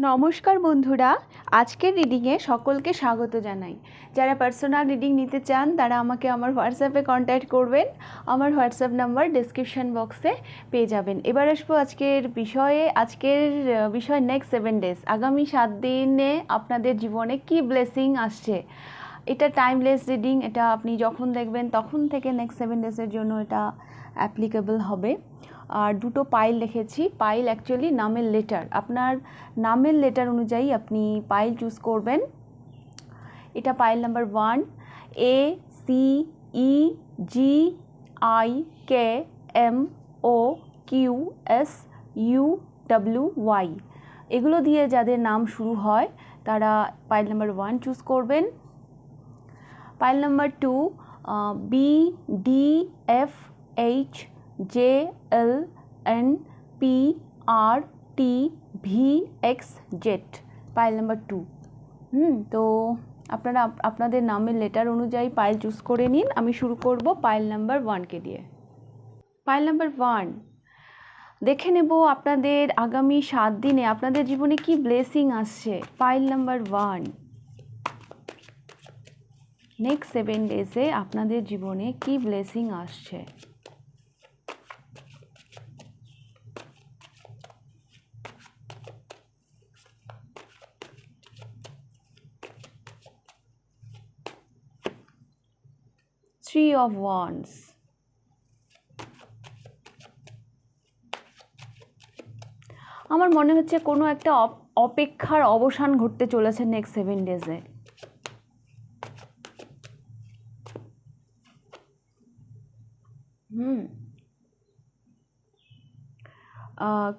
নমস্কার বন্ধুরা, আজকের রিডিংয়ে সকলকে স্বাগত জানাই। যারা পার্সোনাল রিডিং নিতে চান তারা আমাকে আমার হোয়াটসঅ্যাপে কন্ট্যাক্ট করবেন। আমার হোয়াটসঅ্যাপ নাম্বার ডেসক্রিপশন বক্সে পেয়ে যাবেন। এবার আসবো আজকের বিষয় নেক্সট 7 ডেজ, আগামী 7 দিনে আপনাদের জীবনে কি ব্লেসিং আসছে। এটা টাইমলেস রিডিং, এটা আপনি যখন দেখবেন তখন থেকে নেক্সট 7 ডেজের জন্য এটা অ্যাপ্লিকেবল হবে। আর দুটো পাইল লিখেছি। পাইল অ্যাকচুয়ালি নামের লেটার, আপনার নামের লেটার অনুযায়ী আপনি পাইল চুজ করবেন। এটা পাইল নাম্বার 1, ACEGIKMOQSUWY। এগুলো দিয়ে যাদের নাম শুরু হয় তারা পাইল নাম্বার 1 চুজ করবেন। Pile number 2, BDFHJLNPRTVXZ, pile number 2। তো আপনারা আপনাদের নামের লেটার অনুযায়ী পাইল চুজ করে নিন। আমি শুরু করব পাইল নাম্বার 1কে দিয়ে। পাইল নাম্বার 1, দেখে নেব আপনাদের আগামী 7 দিনে আপনাদের জীবনে কি ব্লেসিং আসছে। পাইল নাম্বার 1, নেক্সট 7 ডেজে আপনাদের জীবনে কি ব্লেসিং আসছে। Three of Wands, আমার মনে হচ্ছে কোনো একটা অপেক্ষার অবসান ঘটতে চলেছে নেক্সট 7 ডেজে।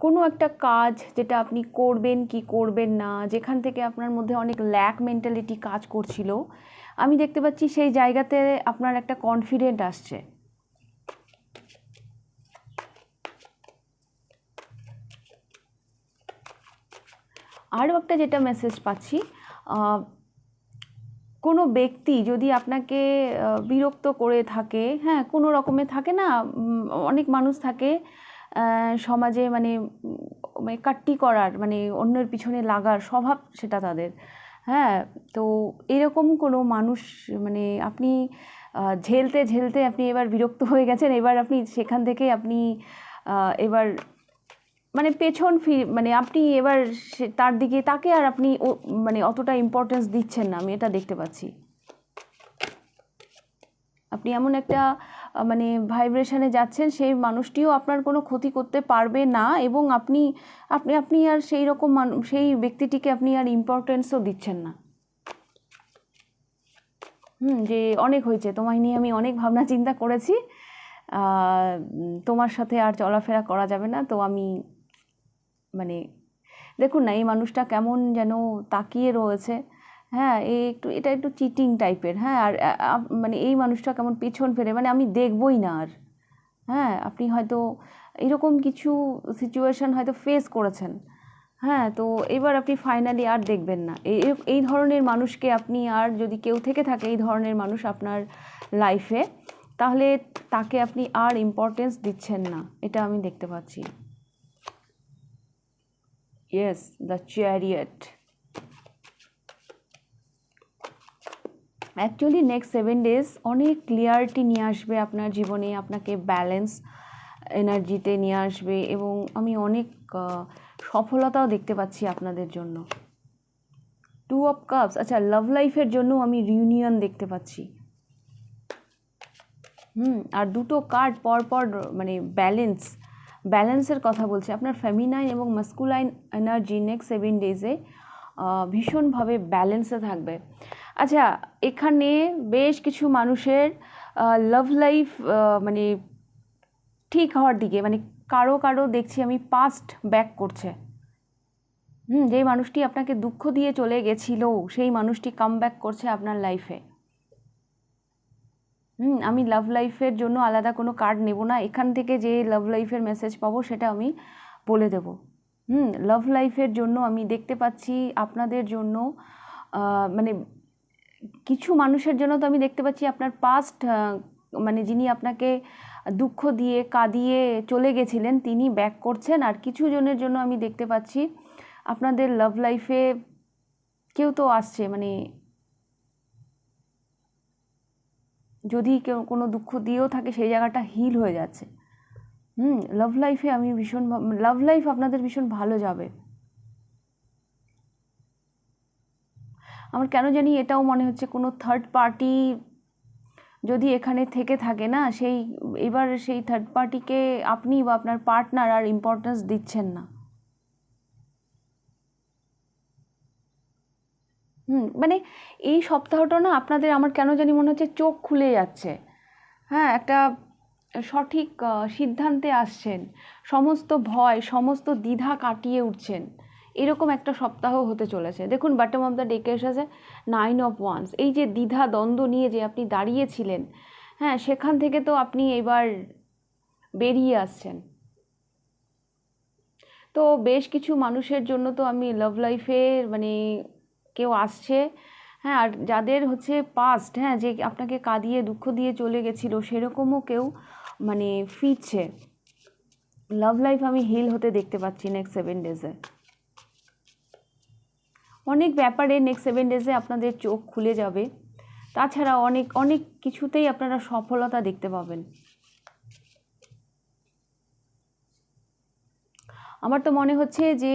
কোনো একটা কাজ যেটা আপনি করবেন কি করবেন না, যেখান থেকে আপনার মধ্যে অনেক ল্যাক মেন্টালিটি কাজ করছিল, আমি দেখতে পাচ্ছি সেই জায়গাতে আপনার একটা কনফিডেন্ট আসছে। আরও একটা যেটা মেসেজ পাচ্ছি, কোনো ব্যক্তি যদি আপনাকে বিরক্ত করে থাকে, হ্যাঁ কোনো রকমে থাকে না, অনেক মানুষ থাকে সমাজে, মানে কাট্টি করার, মানে অন্যের পিছনে লাগার স্বভাব সেটা তাদের। হ্যাঁ, তো এরকম কোনো মানুষ, মানে আপনি ঝেলতে ঝেলতে আপনি এবার বিরক্ত হয়ে গেছেন, এবার আপনি সেখান থেকে আপনি এবার মানে মানে আপনি এবার তার দিকে তাকে আর আপনি মানে অতটা ইম্পর্টেন্স দিচ্ছেন না, আমি এটা দেখতে পাচ্ছি। আপনি এমন একটা মানে ভাইব্রেশনে যাচ্ছেন, সেই মানুষটিও আপনার কোনো ক্ষতি করতে পারবে না, এবং আপনি আপনি আপনি আর সেই রকম সেই ব্যক্তিটিকে আপনি আর ইম্পর্টেন্সও দিচ্ছেন না। যে অনেক হয়েছে, তোমায় নিয়ে আমি অনেক ভাবনা চিন্তা করেছি, তোমার সাথে আর চলাফেরা করা যাবে না, তো আমি মানে দেখুন না এই মানুষটা কেমন যেন তাকিয়ে রয়েছে। হ্যাঁ, এটা একটু চিটিং টাইপের। হ্যাঁ, আর মানে এই মানুষটা কেমন পেছন ফেরে, মানে আমি দেখবই না আর। হ্যাঁ, আপনি হয়তো এরকম কিছু সিচুয়েশান হয়তো ফেস করেছেন। হ্যাঁ, তো এবার আপনি ফাইনালি আর দেখবেন না এই ধরনের মানুষকে। আপনি আর যদি কেউ থেকে থাকে এই ধরনের মানুষ আপনার লাইফে, তাহলে তাকে আপনি আর ইম্পর্টেন্স দিচ্ছেন না, এটা আমি দেখতে পাচ্ছি। Yes, the chariot. Actually next 7 days অনেক ক্লিয়ারিটি নিয়ে আসবে আপনার জীবনে, আপনাকে ব্যালেন্স এনার্জিতে নিয়ে আসবে, এবং আমি অনেক সফলতাও দেখতে পাচ্ছি আপনাদের জন্য। 2 অফ কাপস, আচ্ছা লাভ লাইফের জন্য আমি রিউনিয়ন দেখতে পাচ্ছি। আর দুটো কার্ড পরপর মানে ব্যালেন্সের কথা বলছে। আপনার ফেমিনাইন এবং মাস্কুলাইন এনার্জি নেক্সট 7 ডেজে ভীষণভাবে ব্যালেন্সে থাকবে। আচ্ছা, এখানে বেশ কিছু মানুষের লাভ লাইফ মানে ঠিক হওয়ার দিকে, মানে কারো দেখছি আমি পাস্ট ব্যাক করছে। যেই মানুষটি আপনাকে দুঃখ দিয়ে চলে গেছিল সেই মানুষটি কাম ব্যাক করছে আপনার লাইফে। আমি লাভ লাইফের জন্য আলাদা কোনো কার্ড নেব না, এখান থেকে যে লাভ লাইফের মেসেজ পাবো সেটা আমি বলে দেব। লাভ লাইফের জন্য আমি দেখতে পাচ্ছি আপনাদের জন্য, মানে কিছু মানুষের জন্য তো আমি দেখতে পাচ্ছি আপনার পাস্ট, মানে যিনি আপনাকে দুঃখ দিয়ে কাঁদিয়ে চলে গেছিলেন তিনি ব্যাক করছেন। আর কিছু জনের জন্য আমি দেখতে পাচ্ছি আপনাদের লাভ লাইফে কেউ তো আসছে, মানে যদি কেউ কোনো দুঃখ দিয়েও থাকে সেই জায়গাটা হিল হয়ে যাচ্ছে। লাভ লাইফে আমি ভীষণ, লাভ লাইফ আপনাদের ভীষণ ভালো যাবে। আমার কেন জানি এটাও মনে হচ্ছে কোনো থার্ড পার্টি যদি এখানে থেকে থাকে না, এবার সেই থার্ড পার্টিকে আপনি বা আপনার পার্টনার আর ইম্পর্টেন্স দিচ্ছেন না। মানে এই সপ্তাহটা না আপনাদের আমার কেন জানি মনে হচ্ছে চোখ খুলে যাচ্ছে। হ্যাঁ, একটা সঠিক সিদ্ধান্তে আসছেন, সমস্ত ভয় সমস্ত দ্বিধা কাটিয়ে উঠছেন, এরকম একটা সপ্তাহ হতে চলেছে। দেখুন বটম অফ দ্য ডেকে এসেছে 9 অফ ওয়ান্স। এই যে দ্বিধা দ্বন্দ্ব নিয়ে যে আপনি দাঁড়িয়েছিলেন, হ্যাঁ, সেখান থেকে তো আপনি এবার বেরিয়ে আসছেন। তো বেশ কিছু মানুষের জন্য তো আমি লাভ লাইফে মানে কেউ আসছে, হ্যাঁ, আর যাদের হচ্ছে পাস্ট, হ্যাঁ, যে আপনাকে কাঁদিয়ে দুঃখ দিয়ে চলে গেছিলো সেরকমও কেউ মানে ফিরছে। লাভ লাইফ আমি হিল হতে দেখতে পাচ্ছি নেক্সট 7 ডেজে। অনেক ব্যাপারে নেক্সট 7 ডেজে আপনাদের চোখ খুলে যাবে। তাছাড়া অনেক অনেক কিছুতেই আপনারা সফলতা দেখতে পাবেন। আমার তো মনে হচ্ছে যে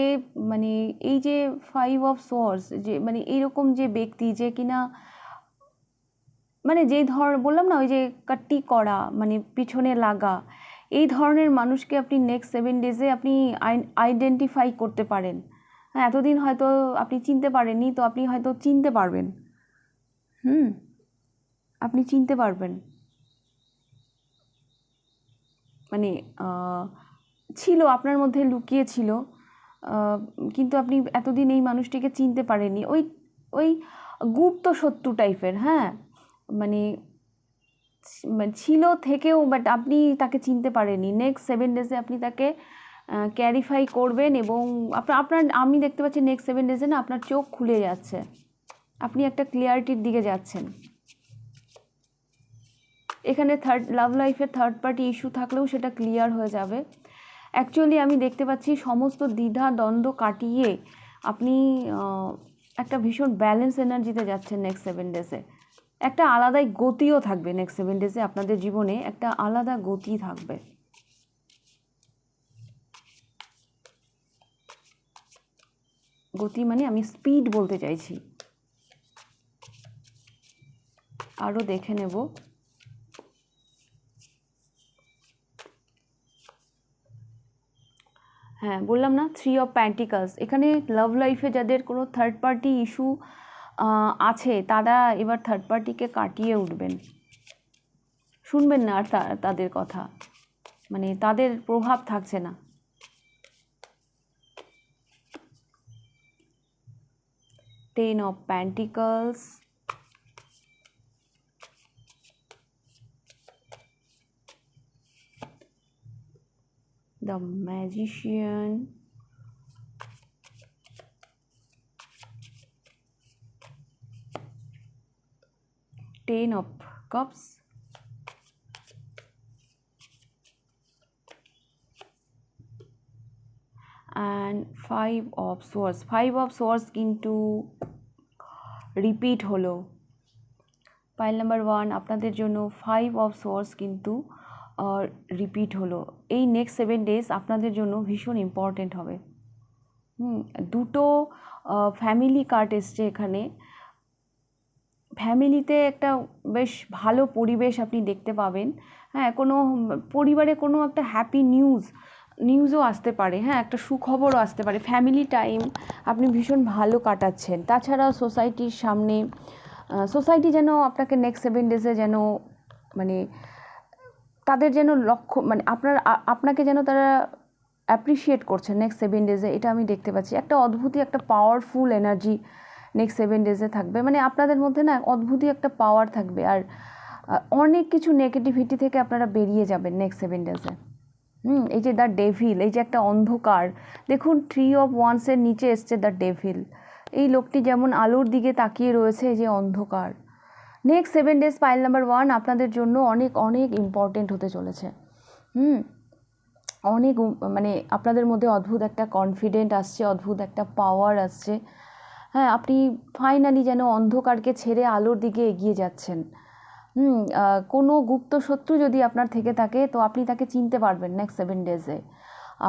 মানে এই যে 5 অফ সোর্স, যে মানে এইরকম যে ব্যক্তি যে কিনা মানে যেই বললাম না ওই যে কাট্টি করা মানে পিছনে লাগা, এই ধরনের মানুষকে আপনি নেক্সট 7 ডেজে আপনি আইডেন্টিফাই করতে পারেন। হ্যাঁ, এতদিন হয়তো আপনি চিনতে পারেননি, তো আপনি হয়তো চিনতে পারবেন। আপনি চিনতে পারবেন। মানে ছিল আপনার মধ্যে লুকিয়ে ছিল, কিন্তু আপনি এতদিন এই মানুষটিকে চিনতে পারেননি। ওই ওই গুপ্ত শত্রু টাইপের, হ্যাঁ, মানে ছিল থেকেও বাট আপনি তাকে চিনতে পারেননি। নেক্সট 7 ডেজে আপনি তাকে ক্যারিফাই করবেন এবং আপনার আমি দেখতে পাচ্ছি নেক্সট 7 ডেজে না আপনার চোখ খুলে যাচ্ছে, আপনি একটা ক্লিয়ারিটির দিকে যাচ্ছেন। এখানে লাভ লাইফের থার্ড পার্টি ইস্যু থাকলেও সেটা ক্লিয়ার হয়ে যাবে। অ্যাকচুয়ালি আমি দেখতে পাচ্ছি সমস্ত দ্বিধা দ্বন্দ্ব কাটিয়ে আপনি একটা ভীষণ ব্যালেন্স এনার্জিতে যাচ্ছেন নেক্সট 7 ডেজে। একটা আলাদাই গতিও থাকবে নেক্সট 7 ডেজে, আপনাদের জীবনে একটা আলাদা গতি থাকবে। গতি মানে আমি স্পিড বলতে চাইছি। আরও দেখে নেব। হ্যাঁ, বললাম না 3 অফ প্যান্টিকলস। এখানে লাভ লাইফে যাদের কোনো থার্ড পার্টি ইস্যু আছে তারা এবার থার্ড পার্টিকে কাটিয়ে উঠবেন, শুনবেন না আর তাদের কথা, মানে তাদের প্রভাব থাকছে না। Ten of pentacles, the magician, ten of cups, and 5 of swords. 5 of swords কিন্তু রিপিট হলো। পাইল নাম্বার 1 আপনাদের জন্য 5 অফ সোয়ার্ডস কিন্তু রিপিট হলো। এই নেক্সট 7 ডেজ আপনাদের জন্য ভীষণ ইম্পর্টেন্ট হবে। দুটো ফ্যামিলি কার্ড এসছে এখানে। ফ্যামিলিতে একটা বেশ ভালো পরিবেশ আপনি দেখতে পাবেন। হ্যাঁ, কোনো পরিবারে কোনো একটা হ্যাপি নিউজও আসতে পারে, হ্যাঁ, একটা সুখবরও আসতে পারে। ফ্যামিলি টাইম আপনি ভীষণ ভালো কাটাচ্ছেন। তাছাড়া সোসাইটির সামনে সোসাইটি যেন আপনাকে নেক্সট 7 ডেজে যেন মানে তাদের যেন লক্ষ্য মানে আপনাকে যেন তারা অ্যাপ্রিসিয়েট করছে নেক্সট 7 ডেজে, এটা আমি দেখতে পাচ্ছি। একটা অদ্ভুতই একটা পাওয়ারফুল এনার্জি নেক্সট 7 ডেজে থাকবে। মানে আপনাদের মধ্যে না অদ্ভুতই একটা পাওয়ার থাকবে, আর অনেক কিছু নেগেটিভিটি থেকে আপনারা বেরিয়ে যাবেন নেক্সট 7 ডেজে। এই যে দ্য ডেভিল, এই যে একটা অন্ধকার, দেখুন 3 অফ ওয়ান্সের নিচে এসছে দ্য ডেভিল। এই লোকটি যেমন আলোর দিকে তাকিয়ে রয়েছে, এই যে অন্ধকার। নেক্সট 7 ডেজ পাইল নাম্বার 1 আপনাদের জন্য অনেক অনেক ইম্পর্টেন্ট হতে চলেছে। অনেক মানে আপনাদের মধ্যে অদ্ভুত একটা কনফিডেন্ট আসছে, অদ্ভুত একটা পাওয়ার আসছে। হ্যাঁ, আপনি ফাইনালি যেন অন্ধকারকে ছেড়ে আলোর দিকে এগিয়ে যাচ্ছেন। কোনো গুপ্ত শত্রু যদি আপনার থেকে থাকে তো আপনি তাকে চিনতে পারবেন নেক্সট 7 ডেজে।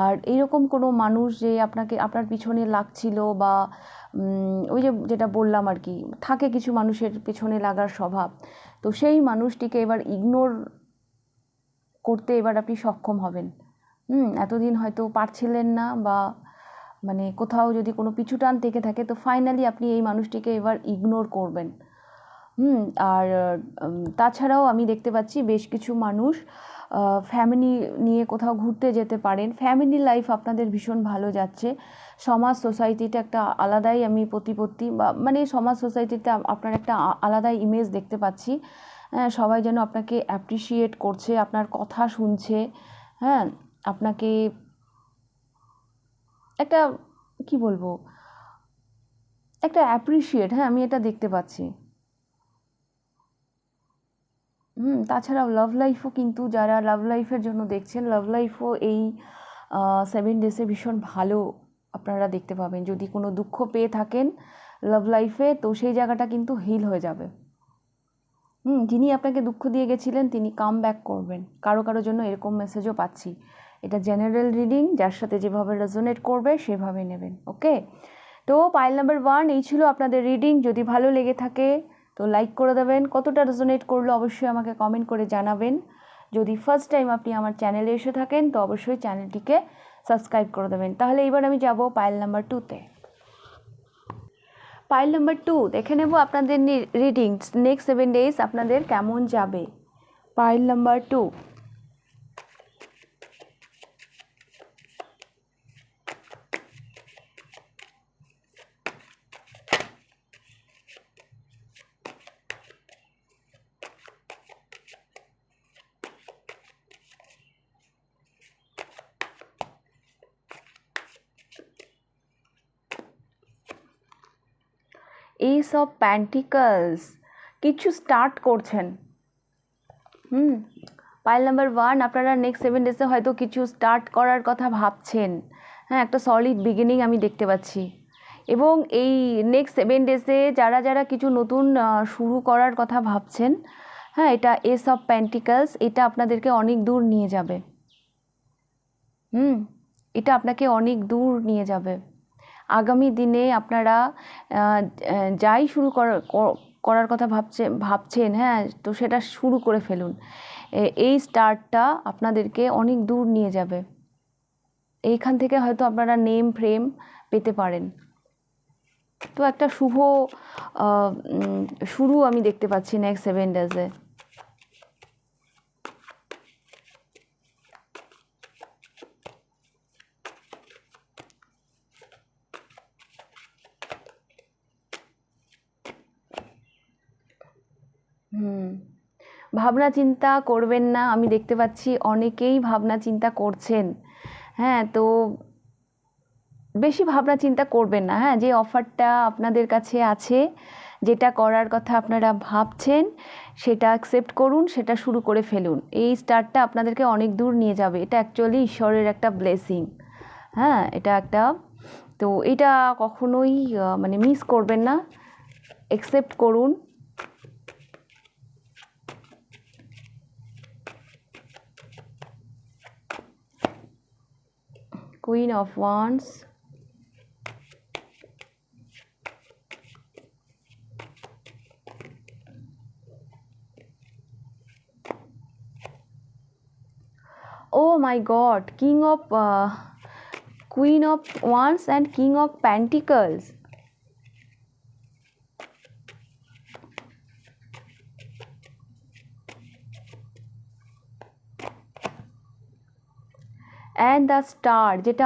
আর এইরকম কোনো মানুষ যে আপনার পিছনে লাগছিল বা ওই যেটা বললাম আর কি, থাকে কিছু মানুষের পেছনে লাগার স্বভাব, তো সেই মানুষটিকে এবার ইগনোর করতে এবার আপনি সক্ষম হবেন। এতদিন হয়তো পারছিলেন না, বা মানে কোথাও যদি কোনো পিছুটান থেকে থাকে তো ফাইনালি আপনি এই মানুষটিকে এবার ইগনোর করবেন। আর তাছাড়াও আমি দেখতে পাচ্ছি বেশ কিছু মানুষ ফ্যামিলি নিয়ে কোথাও ঘুরতে যেতে পারেন। ফ্যামিলি লাইফ আপনাদের ভীষণ ভালো যাচ্ছে। সমাজ সোসাইটিতে একটা আলাদাই আমি প্রতিপত্তি বা মানে সমাজ সোসাইটিতে আপনার একটা আলাদাই ইমেজ দেখতে পাচ্ছি। সবাই যেন আপনাকে অ্যাপ্রিসিয়েট করছে, আপনার কথা শুনছে। হ্যাঁ, আপনাকে একটা কি বলবো, একটা অ্যাপ্রিসিয়েট, হ্যাঁ আমি এটা দেখতে পাচ্ছি। তাছাড়াও লাভ লাইফও কিন্তু, যারা লাভ লাইফের জন্য দেখছেন, লাভ লাইফও এই 7 ডেজে ভীষণ ভালো আপনারা দেখতে পাবেন। যদি কোনো দুঃখ পেয়ে থাকেন লাভ লাইফে, তো সেই জায়গাটা কিন্তু হিল হয়ে যাবে। যিনি আপনাকে দুঃখ দিয়ে গেছিলেন তিনি কাম ব্যাক করবেন। কারো জন্য এরকম মেসেজও পাচ্ছি। এটা জেনারেল রিডিং, যার সাথে যেভাবে রেজোনেট করবে সেভাবে নেবেন। ওকে, তো পাইল নাম্বার 1 এই ছিল আপনাদের রিডিং। যদি ভালো লেগে থাকে তো লাইক করে দেবেন। কতটা রেজোনেট করলো অবশ্যই আমাকে কমেন্ট করে জানাবেন। যদি ফার্স্ট টাইম আপনি আমার চ্যানেলে এসে থাকেন তো অবশ্যই চ্যানেলটিকে সাবস্ক্রাইব করে দেবেন। তাহলে এবার আমি যাব পাইল নাম্বার 2তে। পাইল নাম্বার 2 দেখে নেব আপনাদের রিডিংস নেক্সট 7 ডেজ আপনাদের কেমন যাবে। Pile number 2। Ace of pentacles, কিছু স্টার্ট করছেন। পাইল নাম্বার 1 আপনারা নেক্সট 7 ডেজে হয়তো কিছু স্টার্ট করার কথা ভাবছেন। হ্যাঁ, একটা সলিড বিগিনিং আমি দেখতে পাচ্ছি। এবং এই নেক্সট 7 ডেজে যারা কিছু নতুন শুরু করার কথা ভাবছেন, হ্যাঁ এটা এস অফ প্যান্টিকলস, এটা আপনাদেরকে অনেক দূর নিয়ে যাবে। এটা আপনাকে অনেক দূর নিয়ে যাবে। আগামী দিনে আপনারা যাই শুরু করার কথা ভাবছেন, হ্যাঁ তো সেটা শুরু করে ফেলুন। এই স্টার্টটা আপনাদেরকে অনেক দূর নিয়ে যাবে। এইখান থেকে হয়তো আপনারা নেম ফ্রেম পেতে পারেন। তো একটা শুভ শুরু আমি দেখতে পাচ্ছি নেক্সট 7 ডেজে। ভাবনা চিন্তা করবেন না, আমি দেখতে পাচ্ছি অনেকেই ভাবনা চিন্তা করছেন। হ্যাঁ, তো বেশি ভাবনা চিন্তা করবেন না। হ্যাঁ, যে অফারটা আপনাদের কাছে আছে, যেটা করার কথা আপনারা ভাবছেন সেটা অ্যাকসেপ্ট করুন, সেটা শুরু করে ফেলুন। এই স্টার্টটা আপনাদেরকে অনেক দূর নিয়ে যাবে। এটা অ্যাকচুয়ালি ঈশ্বরের একটা ব্লেসিং। হ্যাঁ, এটা একটা, তো এটা কখনোই মানে মিস করবেন না, অ্যাকসেপ্ট করুন। Queen of Wands, oh my God, Queen of Wands and King of Pentacles. And the Star, যেটা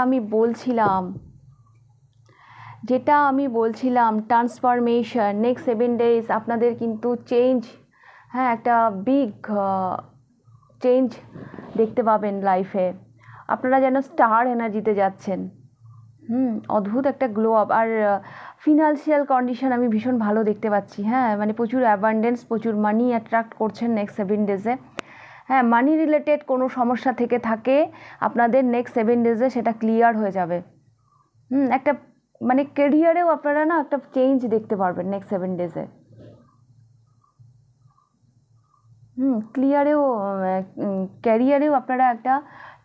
আমি বলছিলাম ট্রান্সফরমেশন নেক্সট 7 ডেজ আপনাদের কিন্তু চেঞ্জ, হ্যাঁ একটা বিগ চেঞ্জ দেখতে পাবেন লাইফে। আপনারা যেন স্টার এনার্জিতে যাচ্ছেন। অদ্ভুত একটা গ্লো আপ। আর ফিনান্সিয়াল কন্ডিশন আমি ভীষণ ভালো দেখতে পাচ্ছি। হ্যাঁ, মানে প্রচুর অ্যাবান্ডেন্স, প্রচুর মানি অ্যাট্রাক্ট করছেন নেক্সট 7 ডেজে। হ্যাঁ, মানি রিলেটেড কোনো সমস্যা থেকে থাকে আপনাদের নেক্সট 7 ডেজে সেটা ক্লিয়ার হয়ে যাবে। একটা মানে কেরিয়ারেও আপনারা না একটা চেঞ্জ দেখতে পারবেন নেক্সট 7 ডেজে। ক্যারিয়ারেও আপনারা একটা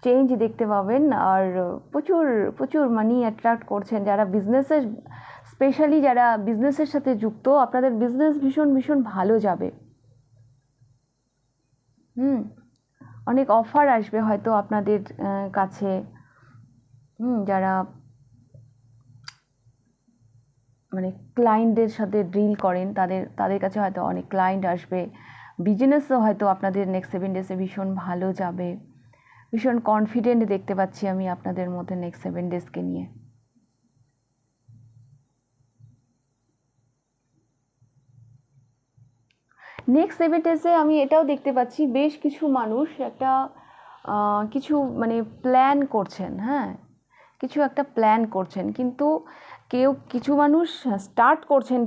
চেঞ্জ দেখতে পাবেন। আর প্রচুর প্রচুর মানি অ্যাট্রাক্ট করছেন যারা বিজনেসে, স্পেশালি যারা বিজনেসের সাথে যুক্ত, আপনাদের বিজনেস ভীষণ ভীষণ ভালো যাবে। অনেক অফার আসবে হয়তো আপনাদের কাছে। যারা মানে ক্লায়েন্টদের সাথে ডিল করেন তাদের কাছে হয়তো অনেক ক্লায়েন্ট আসবে। বিজনেসও হয়তো আপনাদের নেক্সট 7 ডেজে ভীষণ ভালো যাবে। ভীষণ কনফিডেন্ট দেখতে পাচ্ছি আমি আপনাদের মধ্যে নেক্সট 7 ডেজকে নিয়ে। নেক্সট 7 ডেজে আমি এটাও দেখতে পাচ্ছি বেশ কিছু মানুষ কিছু মানে প্ল্যান করছেন। হ্যাঁ, কিছু একটা প্ল্যান করছেন, কিন্তু কিছু মানুষ স্টার্ট করছেন,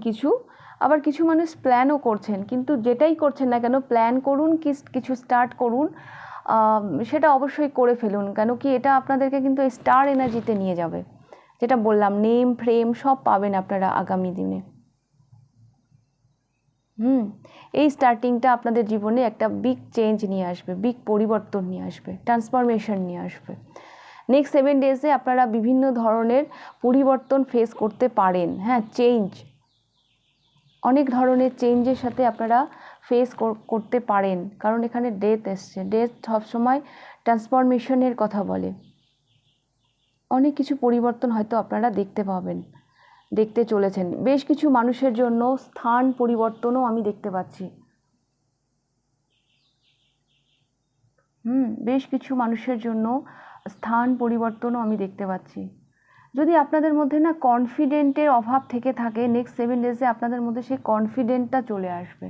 আবার কিছু মানুষ প্ল্যানও করছেন। কিন্তু যেটাই করছেন না কেন, প্ল্যান করুন কিছু স্টার্ট করুন, সেটা অবশ্যই করে ফেলুন। কেন কি এটা আপনাদেরকে কিন্তু স্টার এনার্জিতে নিয়ে যাবে। যেটা বললাম, নেম ফ্রেম সব পাবেন আপনারা আগামী দিনে। এই স্টার্টিংটা আপনাদের জীবনে একটা বিগ চেঞ্জ নিয়ে আসবে, বিগ পরিবর্তন নিয়ে আসবে, ট্রান্সফরমেশন নিয়ে আসবে। নেক্সট 7 ডেজে আপনারা বিভিন্ন ধরনের পরিবর্তন ফেস করতে পারেন। হ্যাঁ, চেঞ্জ, অনেক ধরনের চেঞ্জের সাথে আপনারা ফেস করতে পারেন, কারণ এখানে ডেথ এসছে। ডেথ সবসময় ট্রান্সফরমেশনের কথা বলে। অনেক কিছু পরিবর্তন হয়তো আপনারা দেখতে চলেছেন। বেশ কিছু মানুষের জন্য স্থান পরিবর্তনও আমি দেখতে পাচ্ছি। বেশ কিছু মানুষের জন্য স্থান পরিবর্তনও আমি দেখতে পাচ্ছি। যদি আপনাদের মধ্যে না কনফিডেন্টের অভাব থেকে থাকে, নেক্সট 7 ডেজে আপনাদের মধ্যে সেই কনফিডেন্টটা চলে আসবে।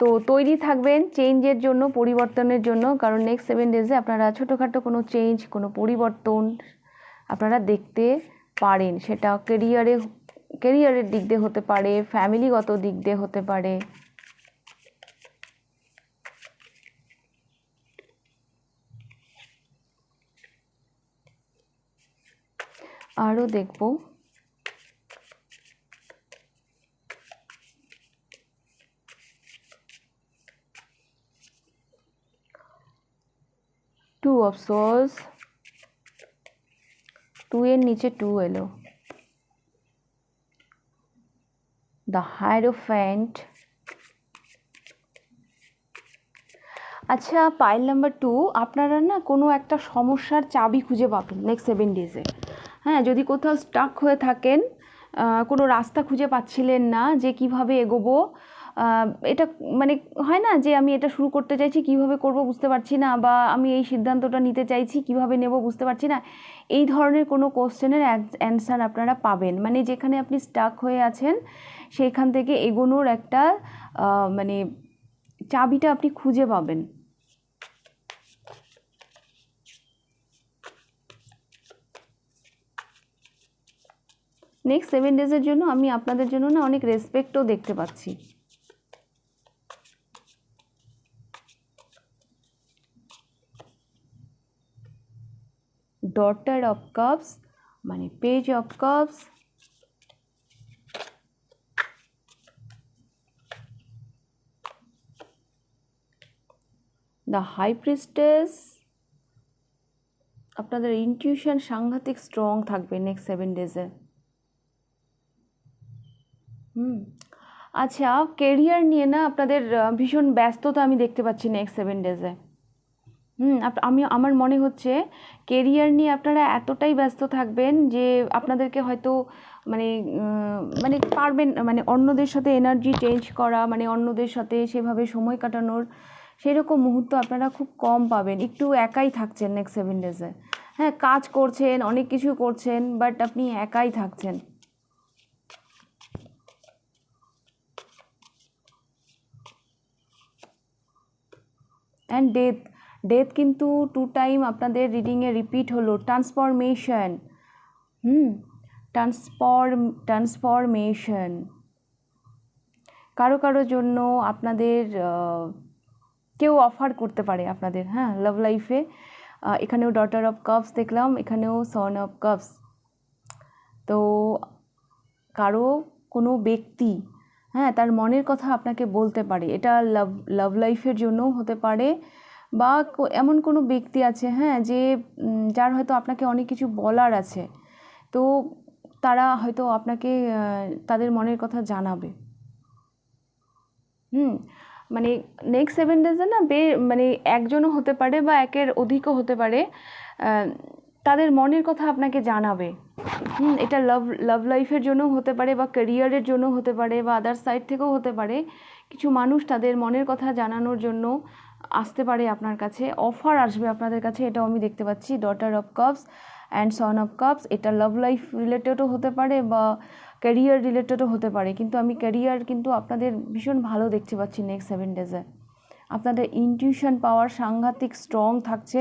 তো তৈরি থাকবেন চেঞ্জের জন্য, পরিবর্তনের জন্য, কারণ নেক্সট 7 ডেজে আপনারা ছোটোখাটো কোনো চেঞ্জ, কোনো পরিবর্তন আপনারা দেখতে পারেন। সেটা কেরিয়ারের দিক দিয়ে হতে পারে, ফ্যামিলিগত দিক দিয়ে হতে পারে। আরও দেখব টু অফ সোর্স, 2 এর নিচে 2 এলো, দ্য হায়েরোফ্যান্ট। আচ্ছা, পাইল নাম্বার 2, আপনারা না কোনো একটা সমস্যার চাবি খুঁজে পাবেন নেক্সট 7 ডেজে। হ্যাঁ, যদি কোথাও স্টাক হয়ে থাকেন, কোনো রাস্তা খুঁজে পাচ্ছিলেন না যে কিভাবে এগোবো, এটা মানে হয় না যে আমি এটা শুরু করতে চাইছি, কিভাবে করব বুঝতে পারছি না, বা আমি এই সিদ্ধান্তটা নিতে চাইছি, কিভাবে নেব বুঝতে পারছি না, এই ধরনের কোনো কোশ্চেনের অ্যান্সার আপনারা পাবেন। মানে যেখানে আপনি স্টাক হয়ে আছেন সেইখান থেকে এগোনোর একটা মানে চাবিটা আপনি খুঁজে পাবেন। নেক্সট 7 ডেজের জন্য আমি আপনাদের জন্য না অনেক রেসপেক্টও দেখতে পাচ্ছি। ডটার অফ কাপস, মানে page of cups, the high priestess. আপনাদের ইনটিউশন সাংঘাতিক স্ট্রং থাকবে নেক্সট 7 ডেজে। আচ্ছা, কেরিয়ার নিয়ে না আপনাদের ভীষণ ব্যস্ততা আমি দেখতে পাচ্ছি নেক্সট 7 ডেজে। আমার মনে হচ্ছে কেরিয়ার নিয়ে আপনারা এতটাই ব্যস্ত থাকবেন যে আপনাদেরকে হয়তো মানে পারবেন, মানে অন্যদের সাথে এনার্জি চেঞ্জ করা, মানে অন্যদের সাথে সেভাবে সময় কাটানোর সেরকম মুহূর্ত আপনারা খুব কম পাবেন। একটু একাই থাকছেন নেক্সট 7 ডেজে। হ্যাঁ, কাজ করছেন, অনেক কিছু করছেন, বাট আপনি একাই থাকছেন। অ্যান্ড ডেথ কিন্তু 2 টাইম আপনাদের রিডিংয়ে রিপিট হলো। Transformation, transformation. কারো কারোর জন্য আপনাদের কেউ অফার করতে পারে আপনাদের, হ্যাঁ, লাভ লাইফে। এখানেও ডটার অফ কাপস দেখলাম, এখানেও সন অফ কাপস। তো কারো কোনো ব্যক্তি, হ্যাঁ, তার মনের কথা আপনাকে বলতে পারে, এটা লাভ লাইফের জন্যও হতে পারে, বা এমন কোনো ব্যক্তি আছে, হ্যাঁ, যে যার হয়তো আপনাকে অনেক কিছু বলার আছে, তো তারা হয়তো আপনাকে তাদের মনের কথা জানাবে। মানে নেক্সট 7 ডেজে না মানে একজনও হতে পারে বা একের অধিকও হতে পারে, তাদের মনের কথা আপনাকে জানাবে। এটা লাভ লাইফের জন্যও হতে পারে, বা ক্যারিয়ারের জন্য হতে পারে, বা আদার সাইড থেকেও হতে পারে। কিছু মানুষ তাদের মনের কথা জানানোর জন্য আসতে পারে আপনার কাছে, অফার আসবে আপনাদের কাছে, এটাও আমি দেখতে পাচ্ছি। Daughter of cups and son of cups, এটা লাভ লাইফ রিলেটেডও হতে পারে বা ক্যারিয়ার রিলেটেডও হতে পারে। কিন্তু আমি ক্যারিয়ার কিন্তু আপনাদের ভীষণ ভালো দেখতে পাচ্ছি নেক্সট 7 ডেজে। আপনাদের ইনটিউশন পাওয়ার সাংঘাতিক স্ট্রং থাকছে।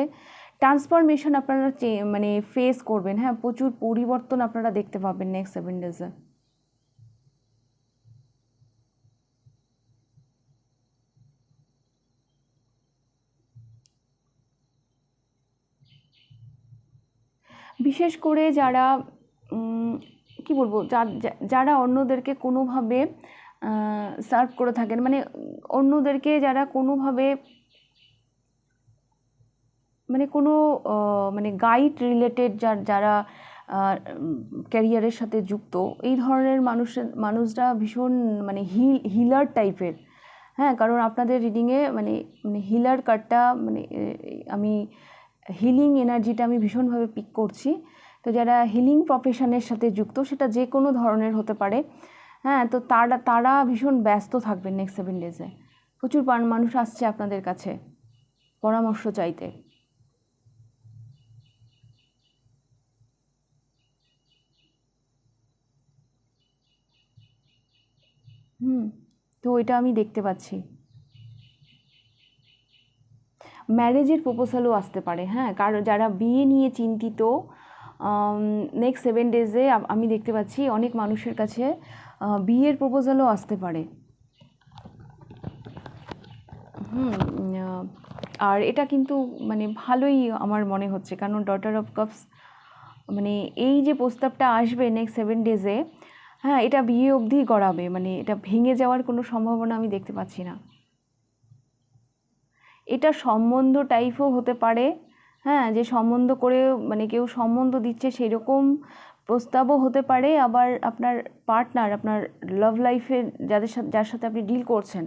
ট্রান্সফরমেশন আপনারা মানে ফেস করবেন, হ্যাঁ, প্রচুর পরিবর্তন আপনারা দেখতে পাবেন নেক্সট 7 ডেজে। বিশেষ করে যারা কি বলবো, যারা অন্যদেরকে কোনোভাবে সার্ভ করে থাকেন, মানে অন্যদেরকে যারা কোনোভাবে মানে কোনো মানে গাইড রিলেটেড যারা ক্যারিয়ারের সাথে যুক্ত, এই ধরনের মানুষরা ভীষণ মানে হিলার টাইপের, হ্যাঁ, কারণ আপনাদের রিডিংয়ে মানে হিলার কার্ডটা, মানে আমি হিলিং এনার্জিটা আমি ভীষণভাবে পিক করছি। তো যারা হিলিং প্রফেশনের সাথে যুক্ত, সেটা যে কোনো ধরনের হতে পারে, হ্যাঁ, তো তারা ভীষণ ব্যস্ত থাকবেন নেক্সট 7 ডেজে। প্রচুর মানুষ আসছে আপনাদের কাছে পরামর্শ চাইতে। তো এটা আমি দেখতে পাচ্ছি। ম্যারেজের প্রপোজালও আসতে পারে, হ্যাঁ, কারণ যারা বিয়ে নিয়ে চিন্তিত, নেক্সট 7 ডেজে আমি দেখতে পাচ্ছি অনেক মানুষের কাছে বিয়ের প্রপোজালও আসতে পারে। আর এটা কিন্তু মানে ভালোই আমার মনে হচ্ছে, কারণ ডটার অফ কাপস মানে এই যে প্রস্তাবটা আসবে নেক্সট 7 ডেজে, হ্যাঁ, এটা বিয়ে অবধি গড়াবে, মানে এটা ভেঙে যাওয়ার কোনো সম্ভাবনা আমি দেখতে পাচ্ছি না। এটা সম্বন্ধ টাইপও হতে পারে, হ্যাঁ, যে সম্বন্ধ করে মানে কেউ সম্বন্ধ দিচ্ছে সেরকম প্রস্তাবও হতে পারে। আবার আপনার পার্টনার, আপনার লাভ লাইফে যার সাথে আপনি ডিল করছেন,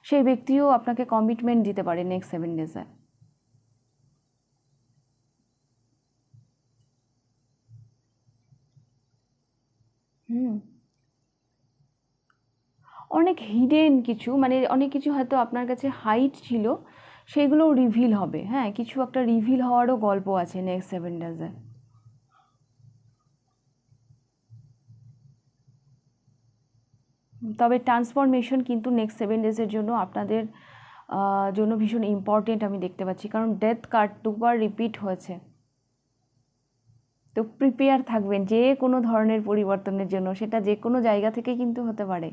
সেই ব্যক্তিও আপনাকে কমিটমেন্ট দিতে পারে নেক্সট 7 ডেজে। অনেক হিডেন কিছু, মানে অনেক কিছু হয়তো আপনার কাছে হাইড ছিল, সেগুলোও রিভিল হবে, হ্যাঁ, কিছু একটা রিভিল হওয়ারও গল্প আছে নেক্সট 7 ডেজে। তবে ট্রান্সফরমেশন কিন্তু নেক্সট 7 ডেজের জন্য আপনাদের জন্য ভীষণ ইম্পর্টেন্ট আমি দেখতে পাচ্ছি, কারণ ডেথ কার্ড দুবার রিপিট হয়েছে। তো প্রিপেয়ার থাকবেন যে কোনো ধরনের পরিবর্তনের জন্য, সেটা যে কোনো জায়গা থেকে কিন্তু হতে পারে।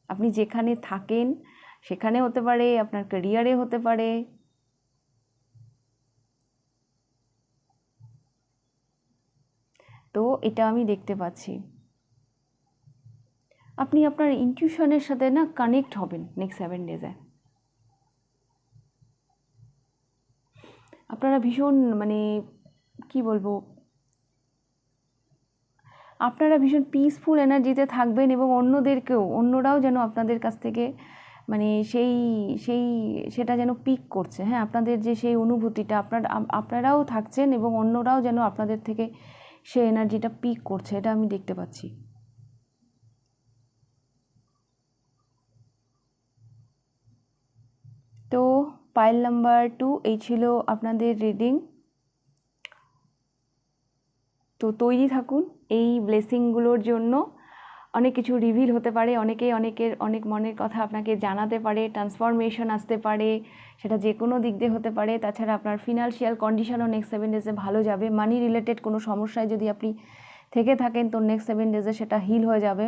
আপনি যেখানে থাকেন সেখানে হতে পারে, আপনার ক্যারিয়ারে হতে পারে। তো এটা আমি দেখতে পাচ্ছি। আপনি আপনার ইনটিউশনের সাথে না কানেক্ট হবেন নেক্সট 7 ডেজে। আপনারা ভীষণ মানে কি বলবো, আপনারা ভীষণ পিসফুল এনার্জিতে থাকবেন, এবং অন্যরাও যেন আপনাদের কাছ থেকে মানে সেটা যেন পিক করছে, হ্যাঁ, আপনাদের যে সেই অনুভূতিটা আপনারাও থাকছেন, এবং অন্যরাও যেন আপনাদের থেকে সেই এনার্জিটা পিক করছে, এটা আমি দেখতে পাচ্ছি। তো পাইল নাম্বার 2 এই ছিল আপনাদের রিডিং। তো তৈরি থাকুন এই ব্লেসিংগুলোর জন্য। অনেক কিছু রিভিল হতে পারে, অনেক মনের কথা আপনাকে জানাতে পারে, ট্রান্সফরমেশন আসতে পারে, সেটা যে কোনো দিক দিয়ে হতে পারে। তাছাড়া আপনার ফিনান্সিয়াল কন্ডিশনও নেক্সট 7 ডেজে ভালো যাবে। মানি রিলেটেড কোনো সমস্যায় যদি আপনি থেকে থাকেন, তো নেক্সট 7 ডেজে সেটা হিল হয়ে যাবে।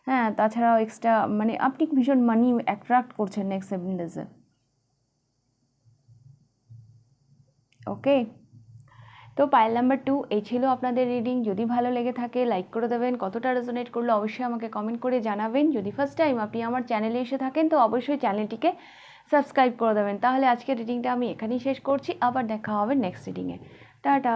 হ্যাঁ, তাছাড়াও এক্সট্রা মানে আপনি ভীষণ মানি অ্যাট্রাক্ট করছেন নেক্সট 7 ডেজে। ওকে, তো পাইল নাম্বার 2 এই ছিল আপনাদের রিডিং। যদি ভালো লেগে থাকে লাইক করে দেবেন, কতটা রেজোনেট করলো অবশ্যই আমাকে কমেন্ট করে জানাবেন। যদি ফার্স্ট টাইম আপনি আমার চ্যানেলে এসে থাকেন তো অবশ্যই চ্যানেলটিকে সাবস্ক্রাইব করে দেবেন। তাহলে আজকের রিডিংটা আমি এখানেই শেষ করছি, আবার দেখা হবে নেক্সট রিডিংয়ে। টাটা।